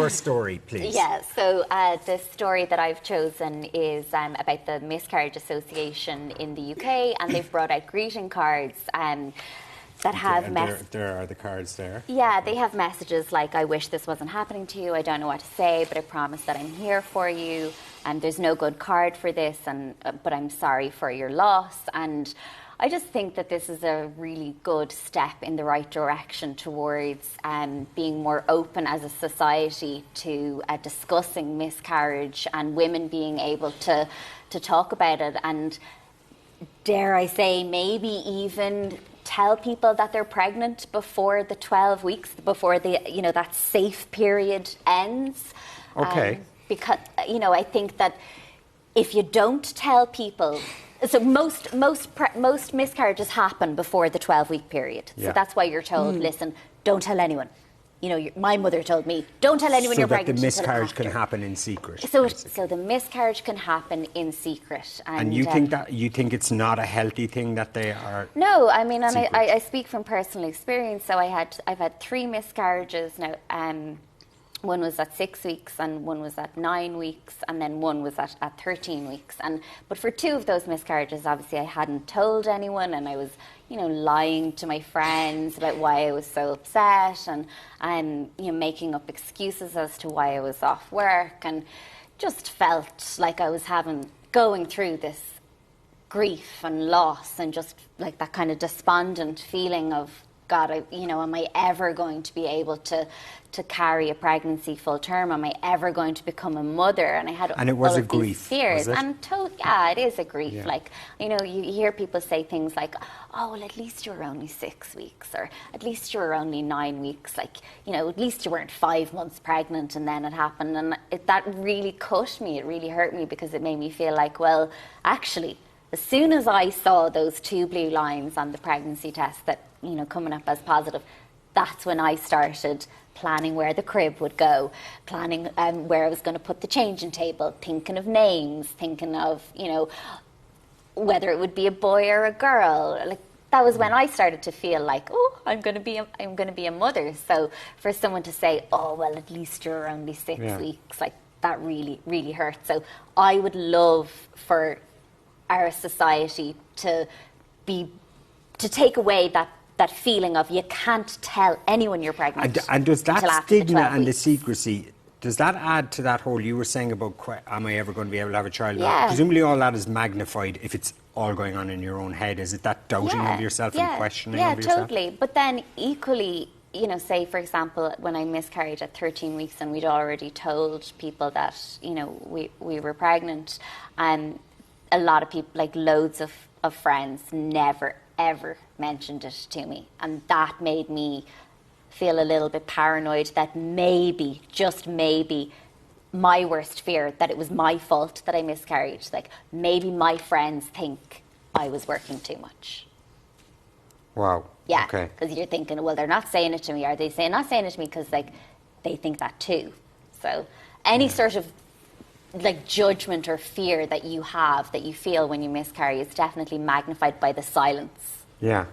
your story, please. Yeah, so the story that I've chosen is about the Miscarriage Association in the UK, and they've brought out greeting cards that have... There are the cards there. Yeah, they have messages like, I wish this wasn't happening to you, I don't know what to say, but I promise that I'm here for you, and there's no good card for this, and but I'm sorry for your loss. And I just think that this is a really good step in the right direction towards being more open as a society to discussing miscarriage and women being able to talk about it, and dare I say, maybe even tell people that they're pregnant before the 12 weeks, before that safe period ends. Okay. Because, I think that if you don't tell people... So most miscarriages happen before the 12-week period. So that's why you're told, listen, don't tell anyone. My mother told me, don't tell anyone you're pregnant. So that the miscarriage can happen in secret. So the miscarriage can happen in secret. And you think it's not a healthy thing that they are? No, I mean, and I speak from personal experience. So I've had 3 miscarriages now. One was at 6 weeks, and one was at 9 weeks, and then one was at 13 weeks. But for 2 of those miscarriages, obviously I hadn't told anyone, and I was, lying to my friends about why I was so upset, and making up excuses as to why I was off work, and just felt like I was going through this grief and loss, and just like that kind of despondent feeling of, God, am I ever going to be able to carry a pregnancy full term? Am I ever going to become a mother? And I had and it was all a of grief, these fears. was it? And it is a grief. Yeah. Like, you hear people say things like, oh, well, at least you were only 6 weeks, or at least you were only 9 weeks. Like, at least you weren't 5 months pregnant and then it happened. And that really cut me. It really hurt me, because it made me feel like, well, actually, as soon as I saw those 2 blue lines on the pregnancy test that, coming up as positive, that's when I started planning where the crib would go, planning where I was going to put the changing table, thinking of names, thinking of, whether it would be a boy or a girl. Like, that was when I started to feel like, oh, I'm going to be a mother. So for someone to say, oh, well, at least you're only 6 weeks, like, that really, really hurt. So I would love for our society to take away that feeling of you can't tell anyone you're pregnant. And does that stigma and the secrecy, does that add to that whole, you were saying about, am I ever going to be able to have a child? Yeah. Presumably all that is magnified if it's all going on in your own head. Is it that doubting of yourself and questioning of yourself? Yeah, totally. But then equally, say, for example, when I miscarried at 13 weeks and we'd already told people that, we were pregnant, a lot of people, like loads of friends, never, ever mentioned it to me. And that made me feel a little bit paranoid that maybe, just maybe, my worst fear, that it was my fault that I miscarried. Like, maybe my friends think I was working too much. Wow. Yeah, okay. Because you're thinking, well, they're not saying it to me. Are they not saying it to me because, like, they think that too? So any sort of like judgment or fear that you have, that you feel when you miscarry, is definitely magnified by the silence. Yeah.